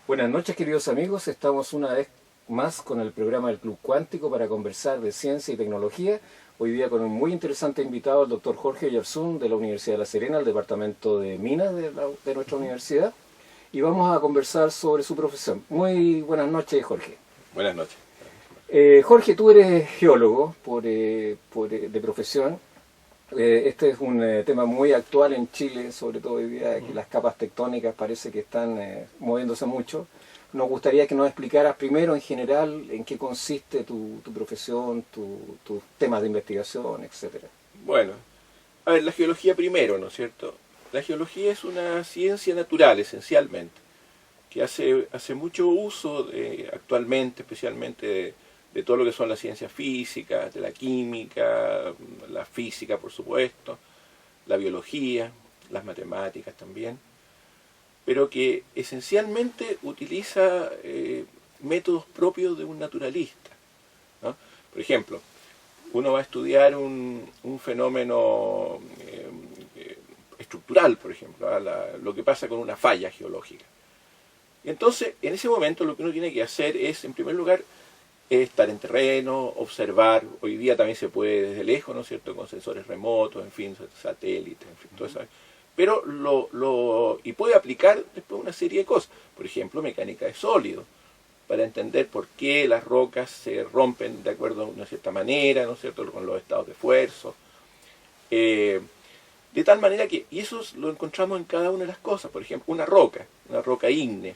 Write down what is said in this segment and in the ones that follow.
Buenas noches, queridos amigos. Estamos una vez más con el programa del Club Cuántico para conversar de ciencia y tecnología. Hoy día con un muy interesante invitado, el doctor Jorge Oyarzún, de la Universidad de La Serena, del Departamento de Minas de nuestra universidad. Y vamos a conversar sobre su profesión. Muy buenas noches, Jorge. Buenas noches. Jorge, tú eres geólogo de profesión. Este es un tema muy actual en Chile, sobre todo hoy día, que las capas tectónicas parece que están moviéndose mucho. Nos gustaría que nos explicaras primero, en general, en qué consiste tu profesión, tus temas de investigación, etcétera. Bueno, a ver, la geología primero, ¿no es cierto? La geología es una ciencia natural, esencialmente, que hace mucho uso actualmente, especialmente de todo lo que son las ciencias físicas, de la química, la física, por supuesto, la biología, las matemáticas también, pero que esencialmente utiliza métodos propios de un naturalista, ¿no? Por ejemplo, uno va a estudiar un fenómeno estructural, por ejemplo, lo que pasa con una falla geológica. Y entonces, en ese momento, lo que uno tiene que hacer es, en primer lugar, estar en terreno, observar. Hoy día también se puede desde lejos, ¿no es cierto?, con sensores remotos, en fin, satélites, en fin, todo eso. Pero y puede aplicar después una serie de cosas. Por ejemplo, mecánica de sólidos, para entender por qué las rocas se rompen de acuerdo a una cierta manera, ¿no es cierto?, con los estados de esfuerzo. De tal manera que, y eso lo encontramos en cada una de las cosas. Por ejemplo, una roca ígnea.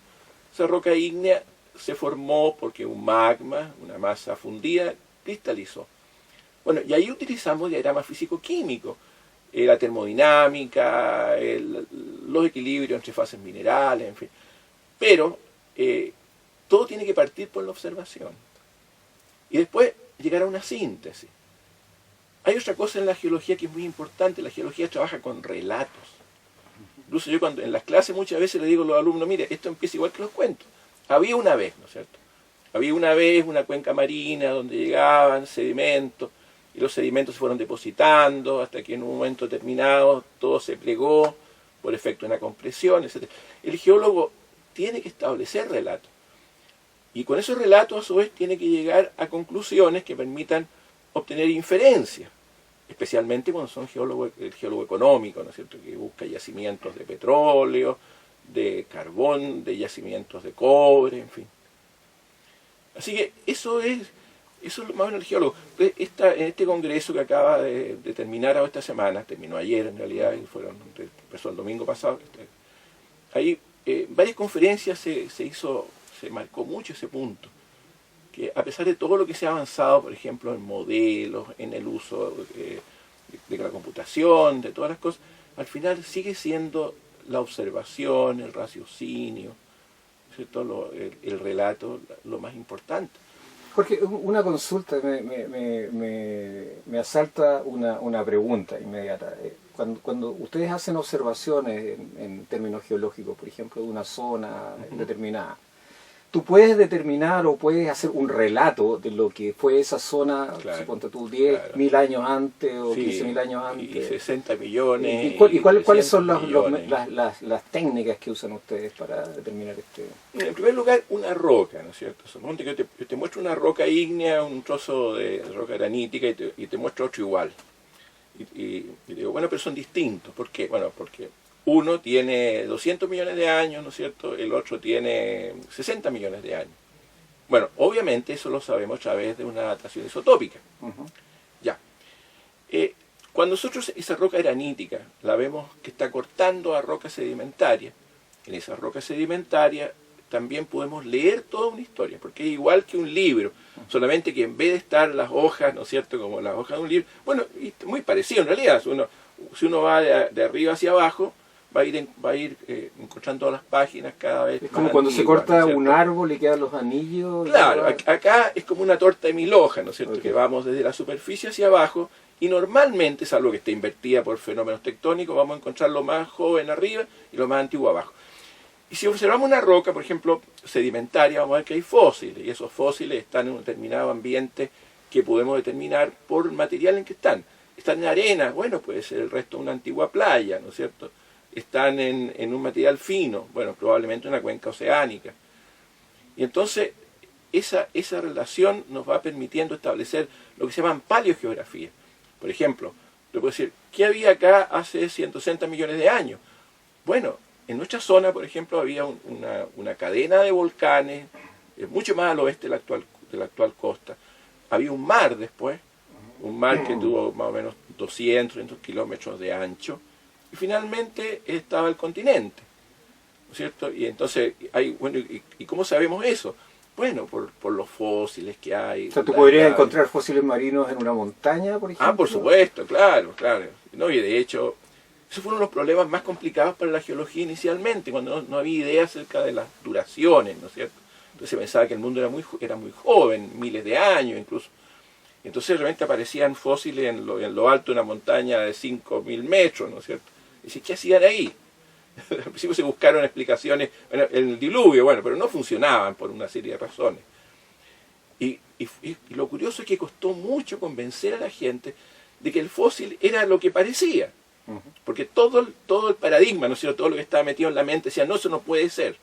Esa roca ígnea se formó porque un magma, una masa fundida, cristalizó. Bueno, y ahí utilizamos diagramas físico-químicos, la termodinámica, los equilibrios entre fases minerales, en fin. Pero todo tiene que partir por la observación. Y después llegar a una síntesis. Hay otra cosa en la geología que es muy importante. La geología trabaja con relatos. Incluso yo en las clases muchas veces le digo a los alumnos, mire, esto empieza igual que los cuentos. Había una vez, ¿no es cierto? Había una vez una cuenca marina donde llegaban sedimentos y los sedimentos se fueron depositando hasta que en un momento determinado todo se plegó por efecto de una compresión, etc. El geólogo tiene que establecer relatos. Y con esos relatos, a su vez, tiene que llegar a conclusiones que permitan obtener inferencias, especialmente cuando son el geólogo económico, ¿no es cierto?, que busca yacimientos de petróleo, de carbón, de yacimientos de cobre, en fin. Así que eso es más o menos el geólogo. En este congreso que acaba de terminar esta semana, terminó ayer en realidad, empezó el domingo pasado, ahí varias conferencias se marcó mucho ese punto, que a pesar de todo lo que se ha avanzado, por ejemplo, en modelos, en el uso de la computación, de todas las cosas, al final sigue siendo la observación, el raciocinio, ¿cierto?, el relato, lo más importante. Jorge, una consulta, me asalta una pregunta inmediata. Cuando ustedes hacen observaciones en términos geológicos, por ejemplo, de una zona determinada, ¿tú puedes determinar o puedes hacer un relato de lo que fue esa zona, claro, suponte tú, 10.000 años antes o 15.000 años antes? Y 60 millones. ¿Y cuáles son las técnicas que usan ustedes para determinar este? En primer lugar, una roca, ¿no es cierto? Suponte que yo te muestro una roca ígnea, un trozo de roca granítica y te muestro otro igual. Y digo, bueno, pero son distintos. ¿Por qué? Bueno, porque uno tiene 200 millones de años, ¿no es cierto? El otro tiene 60 millones de años. Bueno, obviamente eso lo sabemos a través de una datación isotópica. Ya. Cuando nosotros esa roca granítica la vemos que está cortando a roca sedimentaria, en esa roca sedimentaria también podemos leer toda una historia, porque es igual que un libro, solamente que en vez de estar las hojas, ¿no es cierto?, como las hojas de un libro, bueno, muy parecido en realidad, si uno va de arriba hacia abajo, va a ir encontrando todas las páginas cada vez. Es como cuando antiguas, se corta un árbol y quedan los anillos. Claro, acá es como una torta de 1000 hojas, ¿no es cierto? Okay. Que vamos desde la superficie hacia abajo y normalmente, salvo que esté invertida por fenómenos tectónicos, vamos a encontrar lo más joven arriba y lo más antiguo abajo. Y si observamos una roca, por ejemplo, sedimentaria, vamos a ver que hay fósiles, y esos fósiles están en un determinado ambiente que podemos determinar por el material en que están. Están en arena, bueno, puede ser el resto de una antigua playa, ¿no es cierto? Están en un material fino, bueno, probablemente una cuenca oceánica. Y entonces esa relación nos va permitiendo establecer lo que se llaman paleogeografías. Por ejemplo, le puedo decir, ¿qué había acá hace 160 millones de años? Bueno, en nuestra zona, por ejemplo, había una cadena de volcanes, mucho más al oeste de la actual costa. Había un mar después, un mar que tuvo más o menos 200 kilómetros de ancho, y finalmente estaba el continente, ¿no es cierto? Y entonces, bueno, ¿y cómo sabemos eso? Bueno, por los fósiles que hay. O sea, ¿tú podrías encontrar fósiles marinos en una montaña, por ejemplo? Ah, por supuesto, claro. No, y de hecho, esos fueron los problemas más complicados para la geología inicialmente, cuando no había idea acerca de las duraciones, ¿no es cierto? Entonces se pensaba que el mundo era muy joven, miles de años incluso. Entonces realmente aparecían fósiles en lo alto de una montaña de 5.000 metros, ¿no es cierto? Y dice, ¿qué hacían ahí? Al principio se buscaron explicaciones, bueno, el diluvio, bueno, pero no funcionaban por una serie de razones. Y lo curioso es que costó mucho convencer a la gente de que el fósil era lo que parecía. Porque todo el paradigma, ¿no es cierto?, todo lo que estaba metido en la mente decía, no, eso no puede ser.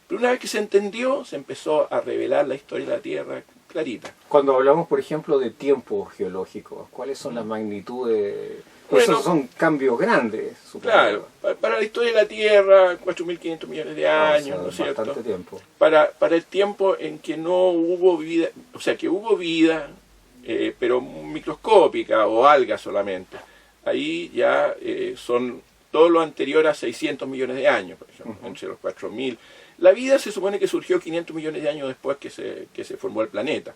Pero una vez que se entendió, se empezó a revelar la historia de la Tierra clarita. Cuando hablamos, por ejemplo, de tiempos geológicos, ¿cuáles son las magnitudes? Bueno, esos son cambios grandes, supongo. Claro, para la historia de la Tierra, 4.500 millones de años, ¿no es cierto? Bastante tiempo. Para el tiempo en que no hubo vida, o sea, que hubo vida, pero microscópica o algas solamente. Ahí ya son todo lo anterior a 600 millones de años, por ejemplo, entre los 4.000. La vida se supone que surgió 500 millones de años después que se formó el planeta.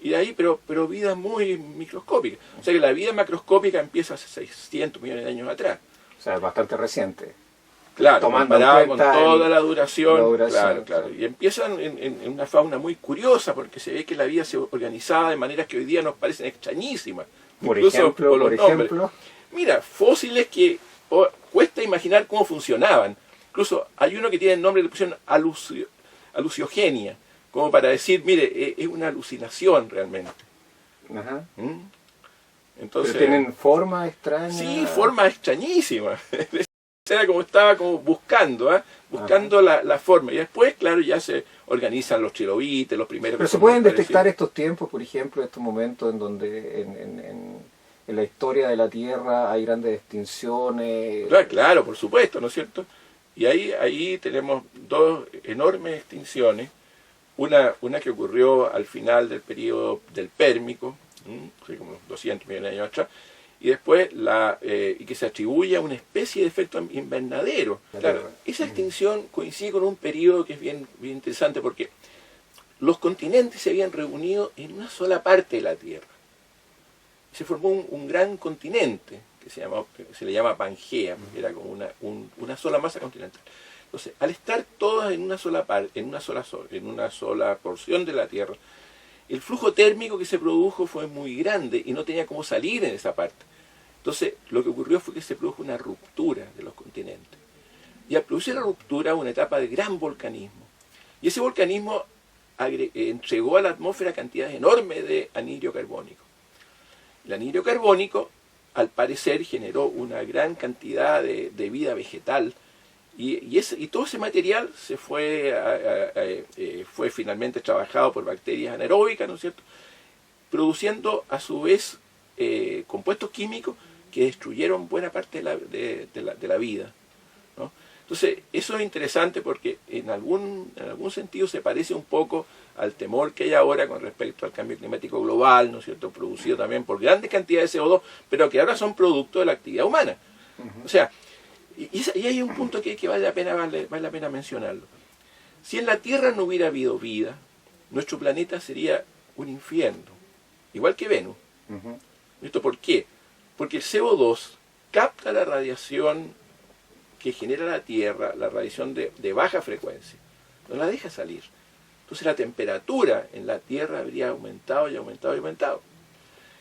Y de ahí, pero vida muy microscópica. O sea que la vida macroscópica empieza hace 600 millones de años atrás. O sea, es bastante reciente. Claro, Tomando comparado en con cuenta toda la duración. Claro. Claro. Y empiezan en una fauna muy curiosa, porque se ve que la vida se organizaba de maneras que hoy día nos parecen extrañísimas. Por Incluso ejemplo, los nombres. Mira, fósiles que cuesta imaginar cómo funcionaban. Incluso hay uno que tiene el nombre, le pusieron aluciogenia, como para decir, mire, es una alucinación realmente. Ajá. Entonces, ¿pero tienen forma extraña? Sí, forma extrañísima. Era como estaba como buscando la forma. Y después, claro, ya se organizan los trilobites, los primeros... Pero se pueden detectar estos tiempos, por ejemplo, estos momentos en donde en la historia de la Tierra hay grandes extinciones. Claro, por supuesto, ¿no es cierto? Y ahí tenemos dos enormes extinciones. Una que ocurrió al final del periodo del Pérmico, así como 200 millones de años atrás, y después y que se atribuye a una especie de efecto invernadero. Claro, esa extinción coincide con un periodo que es bien interesante porque los continentes se habían reunido en una sola parte de la Tierra. Se formó un gran continente que se le llama Pangea, porque era como una sola masa continental. Entonces, al estar todas en una sola porción de la Tierra, el flujo térmico que se produjo fue muy grande y no tenía cómo salir en esa parte. Entonces, lo que ocurrió fue que se produjo una ruptura de los continentes. Y al producir la ruptura, una etapa de gran volcanismo. Y ese volcanismo entregó a la atmósfera cantidades enormes de anhidro carbónico. El anhidro carbónico, al parecer, generó una gran cantidad de vida vegetal. Y todo ese material se fue finalmente trabajado por bacterias anaeróbicas, ¿no es cierto?, produciendo a su vez compuestos químicos que destruyeron buena parte de la vida, ¿no? Entonces, eso es interesante porque en algún sentido se parece un poco al temor que hay ahora con respecto al cambio climático global, ¿no es cierto?, producido también por grandes cantidades de CO2, pero que ahora son producto de la actividad humana. O sea, y hay un punto que vale la pena mencionarlo. Si en la Tierra no hubiera habido vida, nuestro planeta sería un infierno, igual que Venus. ¿Esto por qué? Porque el CO2 capta la radiación que genera la Tierra, la radiación de baja frecuencia, no la deja salir. Entonces la temperatura en la Tierra habría aumentado y aumentado y aumentado.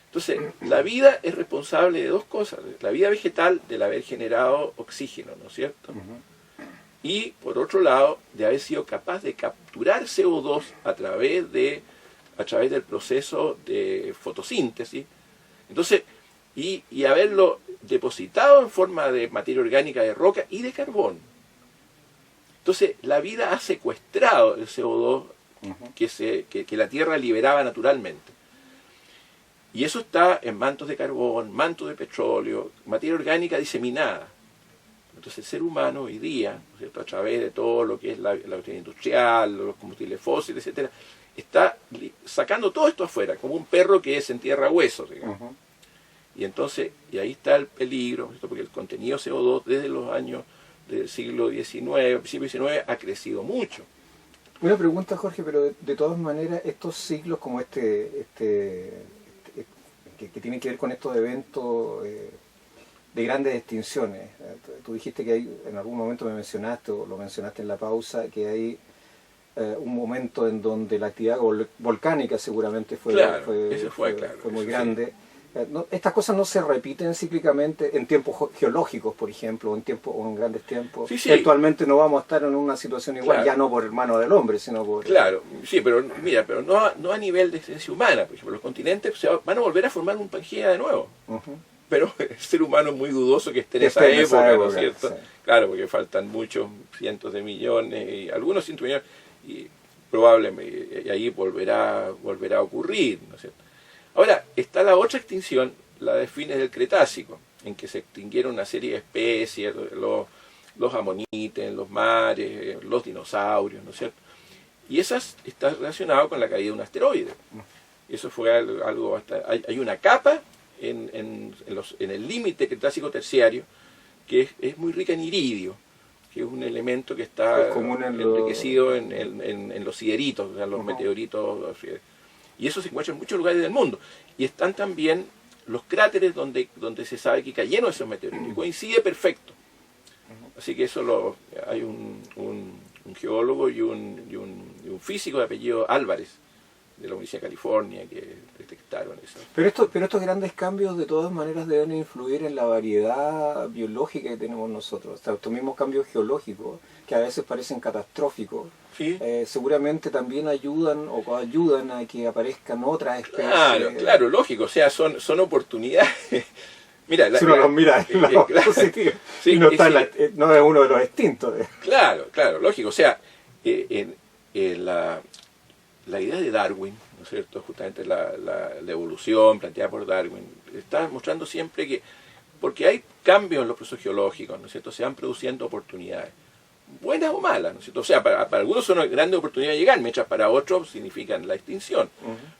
Entonces, la vida es responsable de dos cosas. La vida vegetal, del haber generado oxígeno, ¿no es cierto? Y, por otro lado, de haber sido capaz de capturar CO2 a través del proceso de fotosíntesis. Entonces, y haberlo depositado en forma de materia orgánica de roca y de carbón. Entonces, la vida ha secuestrado el CO2 que la Tierra liberaba naturalmente. Y eso está en mantos de carbón, mantos de petróleo, materia orgánica diseminada. Entonces el ser humano hoy día, ¿no es cierto?, a través de todo lo que es la actividad industrial, los combustibles fósiles, etcétera, está sacando todo esto afuera, como un perro que se entierra huesos, digamos. Y entonces, y ahí está el peligro, ¿no?, porque el contenido CO2 desde los años del siglo XIX, principio XIX, ha crecido mucho. Una pregunta, Jorge, pero de todas maneras, estos ciclos como que tienen que ver con estos eventos de grandes extinciones. Tú dijiste que hay, en algún momento me mencionaste, o lo mencionaste en la pausa, que hay un momento en donde la actividad volcánica seguramente fue muy grande. Estas cosas no se repiten cíclicamente en tiempos geológicos, por ejemplo, o en grandes tiempos. Sí. Actualmente no vamos a estar en una situación igual, Claro. ya no por mano del hombre, sino por... Claro, sí, pero mira, pero no a nivel de existencia humana. Por ejemplo, los continentes van a volver a formar un Pangea de nuevo. Pero el ser humano es muy dudoso que esté en esa época, ¿no es cierto? Sí. Claro, porque faltan muchos cientos de millones, y algunos cientos de millones, y probablemente y ahí volverá a ocurrir, ¿no es cierto? Ahora, está la otra extinción, la de fines del Cretácico, en que se extinguieron una serie de especies, los amonites, los mares, los dinosaurios, ¿no es cierto? Y esas está relacionado con la caída de un asteroide. Eso fue algo hay una capa en el límite Cretácico terciario que es muy rica en iridio, que es un elemento que está enriquecido en los sideritos, o sea, los meteoritos. Y eso se encuentra en muchos lugares del mundo. Y están también los cráteres donde se sabe que cayeron esos meteoritos. Y coincide perfecto. Así que eso hay un geólogo y un físico de apellido Álvarez, de la Universidad de California, que detectaron eso. Pero estos grandes cambios de todas maneras deben influir en la variedad biológica que tenemos nosotros. O sea, estos mismos cambios geológicos, que a veces parecen catastróficos, ¿Sí? Seguramente también ayudan a que aparezcan otras especies. Claro, lógico, o sea, son oportunidades. Mira, si uno los mira en lado positivo, y no es uno de los extintos. Claro, lógico, o sea, la idea de Darwin, ¿no es cierto?, justamente la evolución planteada por Darwin, está mostrando siempre que, porque hay cambios en los procesos geológicos, ¿no es cierto?, se van produciendo oportunidades, buenas o malas, ¿no es cierto? O sea, para algunos son grandes oportunidades de llegar, mientras para otros significan la extinción.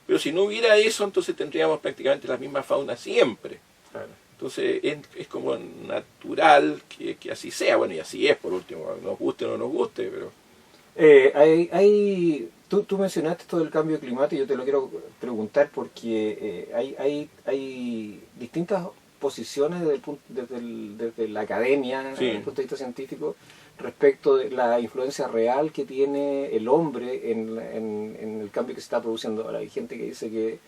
Pero si no hubiera eso, entonces tendríamos prácticamente la misma fauna siempre. Claro. Entonces es como natural que así sea. Bueno, y así es, por último, nos guste o no nos guste, pero... Tú mencionaste todo el cambio climático, yo te lo quiero preguntar porque hay distintas posiciones desde la academia, desde el punto de vista científico, respecto de la influencia real que tiene el hombre en el cambio que se está produciendo ahora. Hay gente que dice que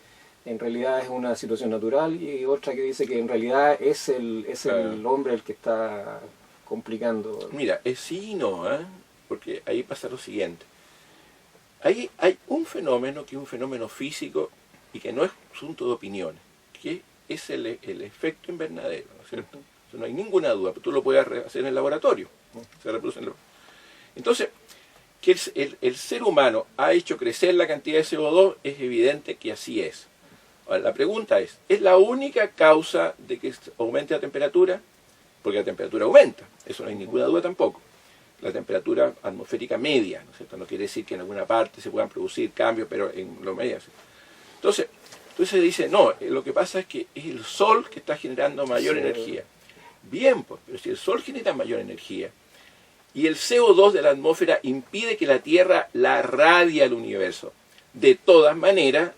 en realidad es una situación natural y otra que dice que en realidad es el hombre el que está complicando. Mira, es sí y no, porque ahí pasa lo siguiente. Ahí hay un fenómeno que es un fenómeno físico y que no es asunto de opiniones, que es el efecto invernadero, ¿no es cierto? Eso no hay ninguna duda, pero tú lo puedes hacer en el laboratorio, se reproduce en el laboratorio. Entonces, que el ser humano ha hecho crecer la cantidad de CO2, es evidente que así es. Ahora, la pregunta ¿es la única causa de que aumente la temperatura? Porque la temperatura aumenta, eso no hay ninguna duda tampoco. La temperatura atmosférica media, ¿no es cierto? No quiere decir que en alguna parte se puedan producir cambios, pero en lo medio. Entonces dice, no, lo que pasa es que es el Sol que está generando mayor energía. Bien, pues, pero si el Sol genera mayor energía y el CO2 de la atmósfera impide que la Tierra la radie al universo, de todas maneras,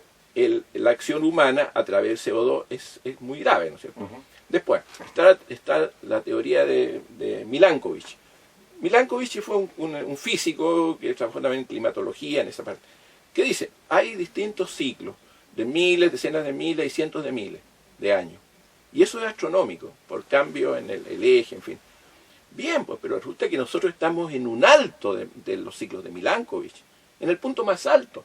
la acción humana a través del CO2 es muy grave, ¿no es cierto? Después, está la teoría de Milankovitch. Milankovitch fue un físico que trabajó también en climatología, en esa parte, que dice, hay distintos ciclos de miles, decenas de miles y cientos de miles de años. Y eso es astronómico, por cambio en el eje, en fin. Bien, pues, pero resulta que nosotros estamos en un alto de los ciclos de Milankovitch, en el punto más alto.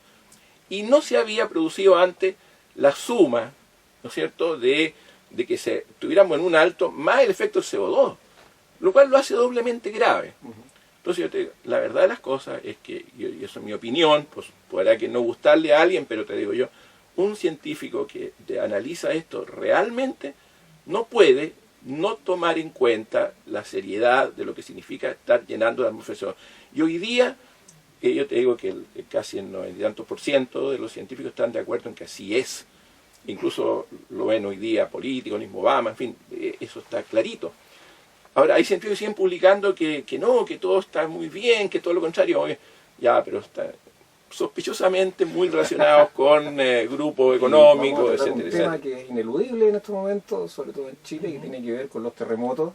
Y no se había producido antes la suma, ¿no es cierto?, de que tuviéramos en un alto más el efecto del CO2. Lo cual lo hace doblemente grave. Entonces, la verdad de las cosas es que, y eso es mi opinión, pues podrá que no gustarle a alguien, pero te digo yo, un científico que analiza esto realmente no puede no tomar en cuenta la seriedad de lo que significa estar llenando la atmósfera. Y hoy día, yo te digo que casi el 90 y tantos % de los científicos están de acuerdo en que así es. Incluso lo ven hoy día políticos, mismo Obama, en fin, eso está clarito. Ahora, hay científicos que siguen publicando que no, que todo está muy bien, que todo lo contrario. Ya, pero está sospechosamente muy relacionados con grupos económicos, etcétera. Un etcétera. tema que es ineludible en estos momentos, sobre todo en Chile, que tiene que ver con los terremotos.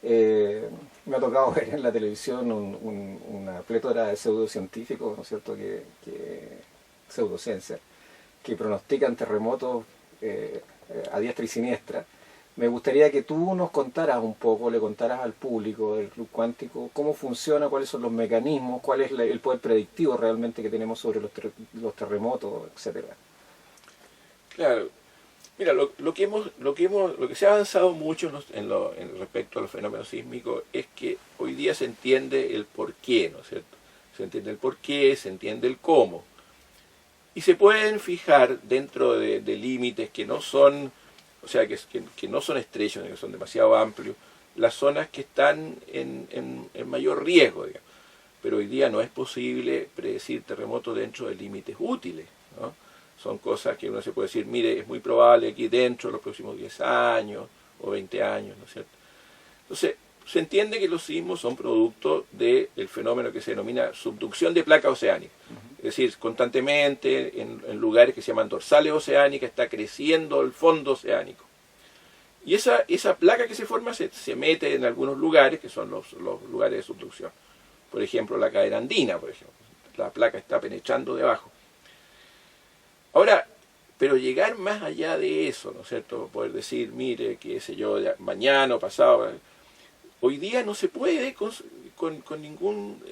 Me ha tocado ver en la televisión una plétora de pseudocientíficos, ¿no es cierto?, que pseudociencia, que pronostican terremotos a diestra y siniestra. Me gustaría que tú nos contaras un poco, le contaras al público del Club Cuántico cómo funciona, cuáles son los mecanismos, cuál es el poder predictivo realmente que tenemos sobre los terremotos, etcétera. Claro. Mira, lo que se ha avanzado mucho en respecto a los fenómenos sísmicos es que hoy día se entiende el porqué, ¿no es cierto? Se entiende el porqué, se entiende el cómo. Y se pueden fijar dentro de límites que no son, o sea, que no son estrechos, que son demasiado amplios, las zonas que están en mayor riesgo, digamos. Pero hoy día no es posible predecir terremotos dentro de límites útiles, ¿no? Son cosas que uno se puede decir, mire, es muy probable aquí dentro de los próximos 10 años o 20 años, ¿no es cierto? Entonces, se entiende que los sismos son producto del fenómeno que se denomina subducción de placa oceánica. Es decir, constantemente en lugares que se llaman dorsales oceánicas está creciendo el fondo oceánico. Y esa placa que se forma se mete en algunos lugares que son los lugares de subducción. Por ejemplo, la cadena andina, por ejemplo. La placa está penetrando debajo. Ahora, pero llegar más allá de eso, ¿no es cierto? Poder decir, mire, qué sé yo, mañana o pasado. Hoy día no se puede con ningún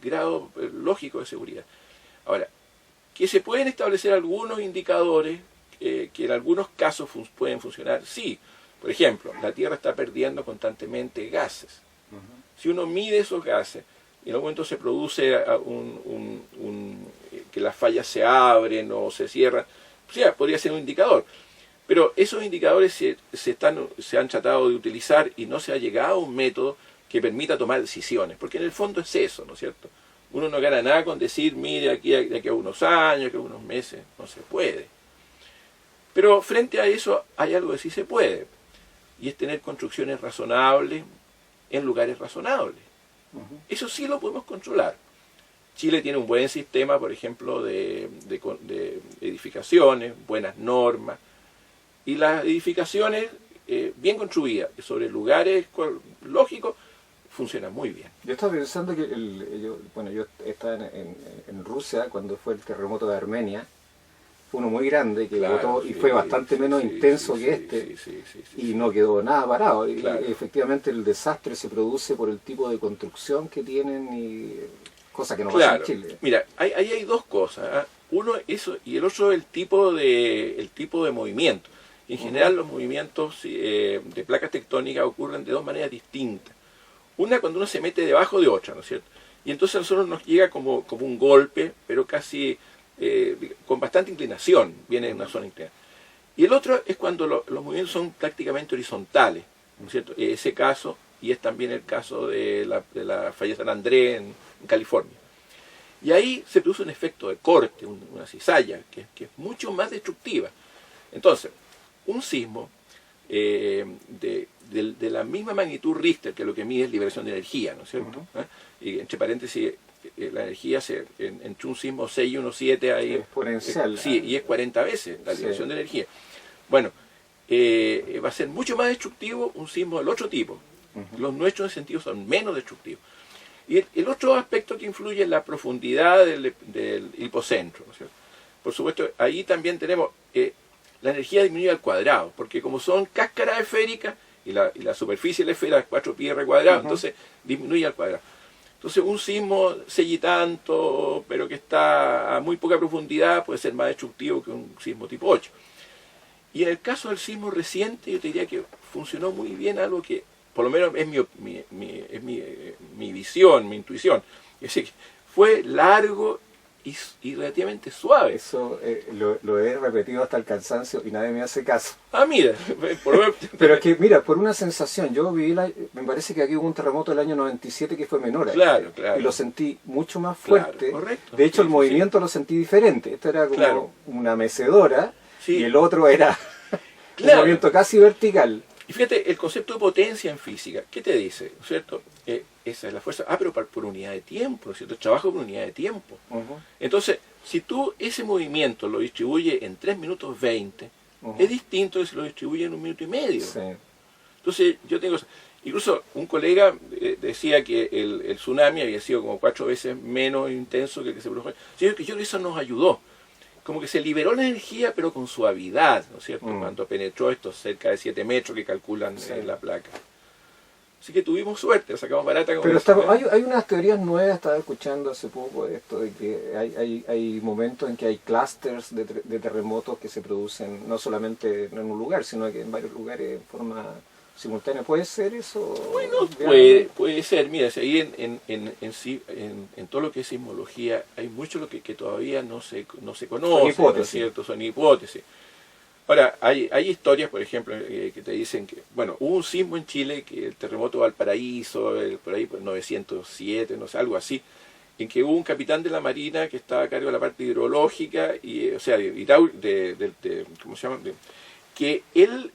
grado lógico de seguridad. Ahora, que se pueden establecer algunos indicadores que en algunos casos pueden funcionar, sí. Por ejemplo, la Tierra está perdiendo constantemente gases. Si uno mide esos gases, y en algún momento se produce que las fallas se abren o se cierran, o sea, podría ser un indicador. Pero esos indicadores se han tratado de utilizar y no se ha llegado a un método que permita tomar decisiones, porque en el fondo es eso, ¿no es cierto? Uno no gana nada con decir, mire, de aquí a unos años, de aquí a unos meses, no se puede. Pero frente a eso hay algo que sí se puede, y es tener construcciones razonables en lugares razonables. Eso sí lo podemos controlar. Chile tiene un buen sistema, por ejemplo, de edificaciones, buenas normas, y las edificaciones bien construidas sobre lugares lógicos funcionan muy bien. Yo estaba pensando que yo estaba en Rusia cuando fue el terremoto de Armenia. Fue uno muy grande que botó y fue bastante menos intenso que este y no quedó nada parado. Claro. Y efectivamente el desastre se produce por el tipo de construcción que tienen y cosa que no pasa en Chile. Mira, ahí hay dos cosas. Uno eso y el otro el tipo de movimiento. En general los movimientos de placas tectónicas ocurren de dos maneras distintas. Una cuando uno se mete debajo de otra, ¿no es cierto? Y entonces a nosotros nos llega como un golpe, pero casi con bastante inclinación, viene de una zona inclinada. Y el otro es cuando los movimientos son prácticamente horizontales, ¿no es cierto? Ese caso, y es también el caso de la falla San Andrés en California. Y ahí se produce un efecto de corte, una cizalla, que es mucho más destructiva. Entonces, un sismo de la misma magnitud Richter, que lo que mide es liberación de energía, ¿no es cierto? Y entre paréntesis, la energía entre un sismo 6 y 1,7 ahí exponencial. Sí, y es 40 veces la liberación de energía. Bueno, va a ser mucho más destructivo un sismo del otro tipo. Los nuestros en ese sentido son menos destructivos. Y el otro aspecto que influye es la profundidad del hipocentro, ¿no es cierto? Por supuesto, ahí también tenemos la energía disminuye al cuadrado, porque como son cáscaras esféricas y la superficie de la esfera es 4πr², entonces disminuye al cuadrado. Entonces un sismo 6 y tanto, pero que está a muy poca profundidad, puede ser más destructivo que un sismo tipo 8. Y en el caso del sismo reciente, yo te diría que funcionó muy bien algo que por lo menos es mi visión, mi intuición. Es decir, fue largo y relativamente suave. Eso lo he repetido hasta el cansancio y nadie me hace caso. Ah, mira, por lo menos... Pero es que, mira, por una sensación, yo viví, me parece que aquí hubo un terremoto del año 97 que fue menor. Claro, claro. Y lo sentí mucho más fuerte. Claro, correcto. De hecho, el Sí, movimiento lo sentí diferente. Esto era como Claro. una mecedora Sí. y el otro era un Claro. movimiento casi vertical. Y fíjate, el concepto de potencia en física, ¿qué te dice? ¿No es cierto? Esa es la fuerza. Ah, pero por unidad de tiempo, ¿no es cierto? Trabajo por unidad de tiempo. Entonces, si tú ese movimiento lo distribuyes en 3 minutos 20, es distinto de si lo distribuye en 1 minuto y medio. Sí. Entonces, yo tengo... Incluso un colega decía que el tsunami había sido como 4 veces menos intenso que el que se produjo. Sí, yo creo que eso nos ayudó. Como que se liberó la energía, pero con suavidad, ¿no es cierto? Cuando penetró estos cerca de 7 metros que calculan en la placa. Así que tuvimos suerte, la sacamos barata. Como Pero hay unas teorías nuevas, estaba escuchando hace poco de esto, de que hay momentos en que hay clusters de terremotos que se producen no solamente en un lugar, sino que en varios lugares en forma simultánea. ¿Puede ser eso? Bueno, puede ser. Mira, si ahí en todo lo que es sismología hay mucho lo que todavía no se conoce, ¿no es cierto? Son hipótesis. Ahora, hay historias, por ejemplo, que te dicen que, bueno, hubo un sismo en Chile, que el terremoto de Valparaíso, por ahí por 907, no sé, algo así, en que hubo un capitán de la Marina que estaba a cargo de la parte hidrológica, o sea, ¿cómo se llama? Que él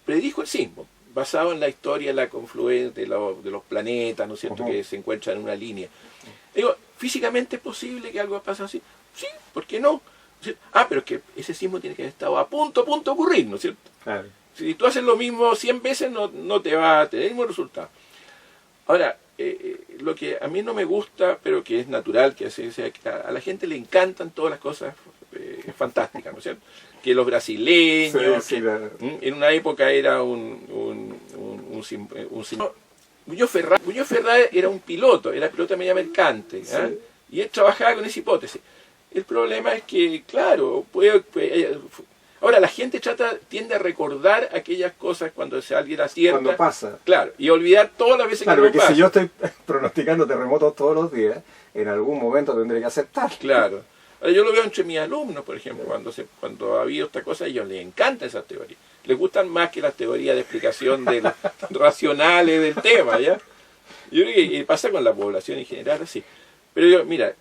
predijo el sismo, basado en la historia, la confluencia de los planetas, ¿no es cierto?, que se encuentran en una línea. Digo, ¿físicamente es posible que algo pase así? Sí, ¿por qué no? Ah, pero es que ese sismo tiene que haber estado a punto de ocurrir, ¿no es cierto? Claro. Si tú haces lo mismo 100 veces, no te va a tener el mismo resultado. Ahora, lo que a mí no me gusta, pero que es natural que así sea, que a la gente le encantan todas las cosas fantásticas, ¿no es cierto? Que los brasileños, Sí, claro. en una época era un Muñoz Ferrá era un piloto, era piloto de media mercante, ¿eh? Sí. Y él trabajaba con esa hipótesis. El problema es que, claro, ahora la gente tiende a recordar aquellas cosas cuando alguien acierta. Cuando pasa. Claro, y olvidar todas las veces Claro, que no porque pasa. si yo estoy pronosticando terremotos todos los días, en algún momento tendré que aceptar. Claro. Ahora, yo lo veo entre mis alumnos, por ejemplo, cuando ha habido esta cosa, a ellos les encantan esas teorías. Les gustan más que las teorías de explicación racionales del tema, ¿ya? Yo creo que pasa con la población en general así. Pero mira,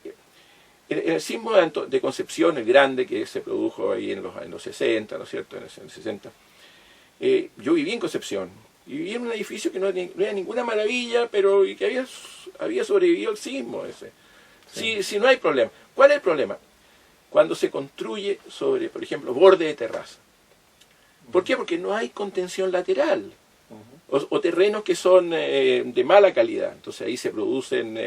el sismo de Concepción, el grande que se produjo ahí en los 60, ¿no es cierto? En el 60. Yo viví en Concepción. Y viví en un edificio que no era ninguna maravilla, pero y que había sobrevivido al sismo ese. Sí. Si no hay problema. ¿Cuál es el problema? Cuando se construye sobre, por ejemplo, borde de terraza. ¿Por qué? Porque no hay contención lateral. O terrenos que son de mala calidad. Entonces ahí se producen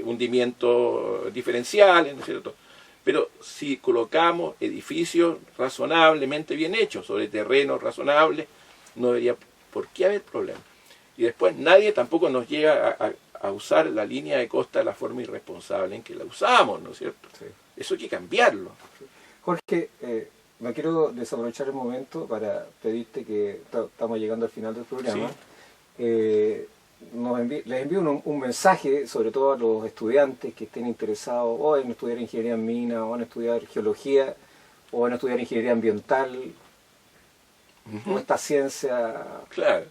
hundimientos diferenciales, ¿no es cierto? Pero si colocamos edificios razonablemente bien hechos sobre terrenos razonables, no debería por qué haber problema. Y después nadie tampoco nos llega a usar la línea de costa de la forma irresponsable en que la usamos, ¿no es cierto? Sí. Eso hay que cambiarlo. Jorge, me quiero desaprovechar el momento para pedirte que estamos llegando al final del programa. Sí. Les envío un mensaje, sobre todo a los estudiantes que estén interesados o en estudiar ingeniería en minas, o en estudiar geología, o en estudiar ingeniería ambiental, o esta ciencia. Claro.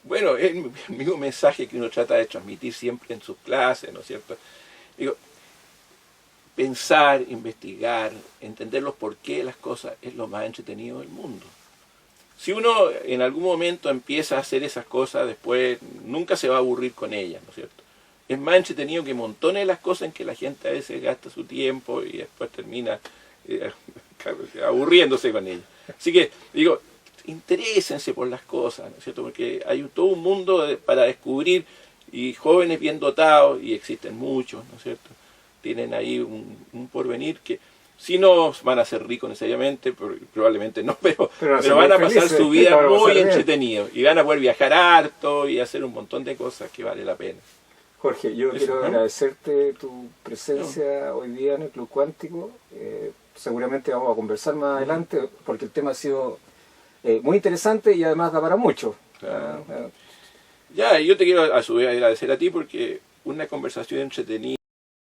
Bueno, es el mismo mensaje que uno trata de transmitir siempre en sus clases, ¿no es cierto? Digo, pensar, investigar, entender los porqués de las cosas es lo más entretenido del mundo. Si uno en algún momento empieza a hacer esas cosas, después nunca se va a aburrir con ellas, ¿no es cierto? Es más entretenido que montones de las cosas en que la gente a veces gasta su tiempo y después termina aburriéndose con ellas. Así que, digo, interésense por las cosas, ¿no es cierto? Porque hay todo un mundo para descubrir y jóvenes bien dotados, y existen muchos, ¿no es cierto? Tienen ahí un porvenir que si no van a ser ricos necesariamente, probablemente no, pero van a pasar su vida muy entretenidos y van a poder viajar harto y hacer un montón de cosas que vale la pena. Jorge, yo quiero agradecerte tu presencia hoy día en el Club Cuántico. Seguramente vamos a conversar más adelante porque el tema ha sido muy interesante y además da para mucho. Ya, yo te quiero a su vez agradecer a ti porque una conversación entretenida